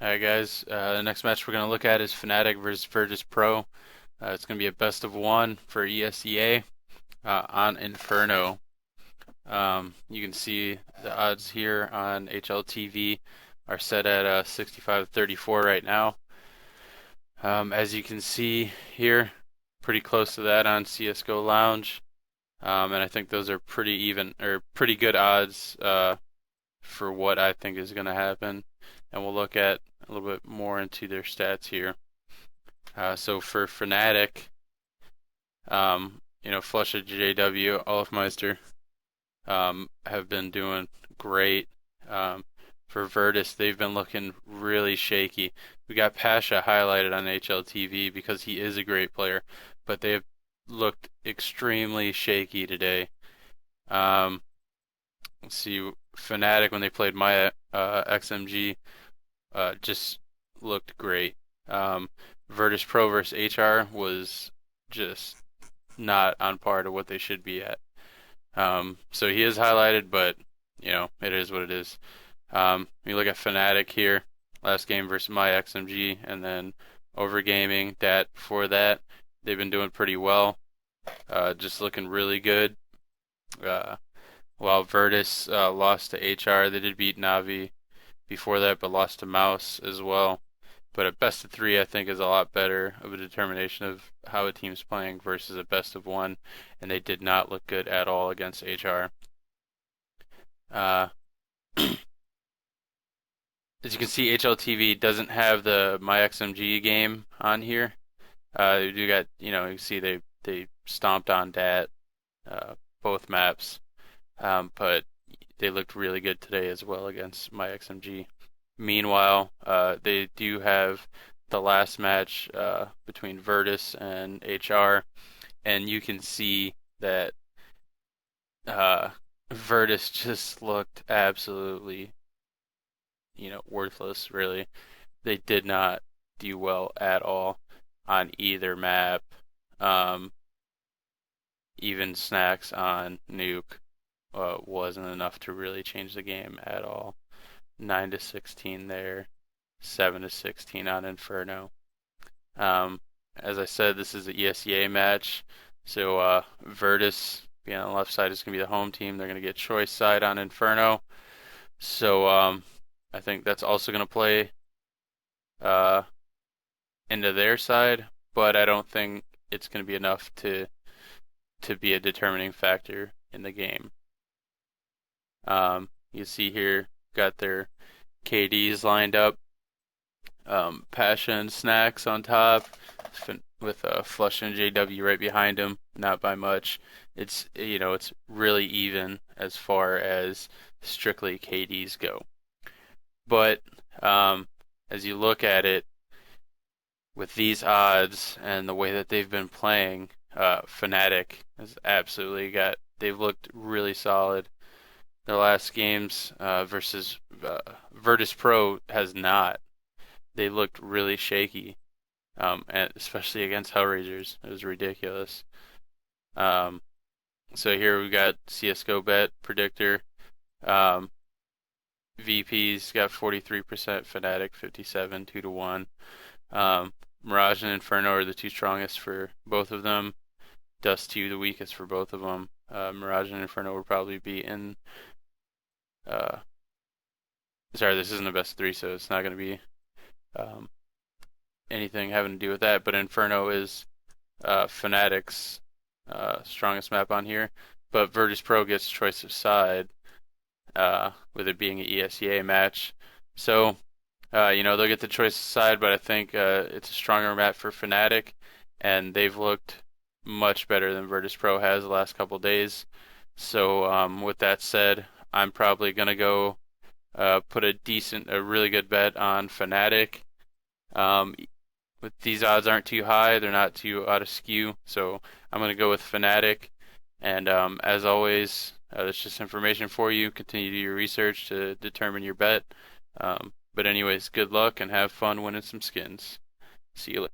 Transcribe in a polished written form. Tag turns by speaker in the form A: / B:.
A: Alright guys, the next match we're going to look at is Fnatic versus Virtus.pro. It's going to be a best of one for ESEA on Inferno. You can see the odds here on HLTV are set at 65-34 right now. As you can see here, pretty close to that on CSGO Lounge. And I think those are pretty even, or pretty good odds for what I think is going to happen. And we'll look at a little bit more into their stats here. So for Fnatic, Flusha, JW, Olafmeister have been doing great. For Virtus, they've been looking really shaky. We got Pasha highlighted on HLTV because he is a great player, but they have looked extremely shaky today. Let's see, Fnatic when they played my XMG just looked great. Virtus.pro versus HR was just not on par to what they should be at. So he is highlighted, but it is what it is. You look at Fnatic here, last game versus my XMG, and then Overgaming that before that, they've been doing pretty well. Just looking really good. While Virtus lost to HR, they did beat Navi before that, but lost to Mouse as well. But a best of three, I think, is a lot better of a determination of how a team's playing versus a best of one, and they did not look good at all against HR. As you can see, HLTV doesn't have the MyXMG game on here. You got, you see they stomped on Dat, both maps, but they looked really good today as well against MyXMG. Meanwhile, they do have the last match between Virtus and HR, and you can see that Virtus just looked absolutely, worthless, really. They did not do well at all on either map. Even snacks on Nuke wasn't enough to really change the game at all. 9-16 there, 7-16 on Inferno. As I said, this is an ESEA match, so Virtus being on the left side is going to be the home team. They're going to get choice side on Inferno, so I think that's also going to play into their side, but I don't think it's going to be enough to be a determining factor in the game. You see here, got their KDs lined up. Pasha and Snacks on top, with Flush and JW right behind him. Not by much. It's really even as far as strictly KDs go. But as you look at it, with these odds and the way that they've been playing, Fnatic has absolutely they've looked really solid. Their last games versus Virtus.pro has not. They looked really shaky, and especially against Hellraisers. It was ridiculous. So here we got CSGO bet predictor. VP's got 43%, Fnatic 57, 2-1. Mirage and Inferno are the two strongest for both of them. Dust 2 the weakest for both of them. Mirage and Inferno will probably be in. Sorry, this isn't a best of three, so it's not going to be anything having to do with that. But Inferno is Fnatic's strongest map on here. But Virtus.pro gets choice of side, with it being an ESEA match. So, they'll get the choice of side, but I think it's a stronger map for Fnatic, and they've looked much better than Virtus.pro has the last couple days. So, with that said, I'm probably gonna go put a really good bet on Fnatic. With these odds aren't too high, they're not too out of skew, so I'm gonna go with Fnatic. And as always, that's just information for you. Continue to do your research to determine your bet. But anyways, good luck and have fun winning some skins. See you later.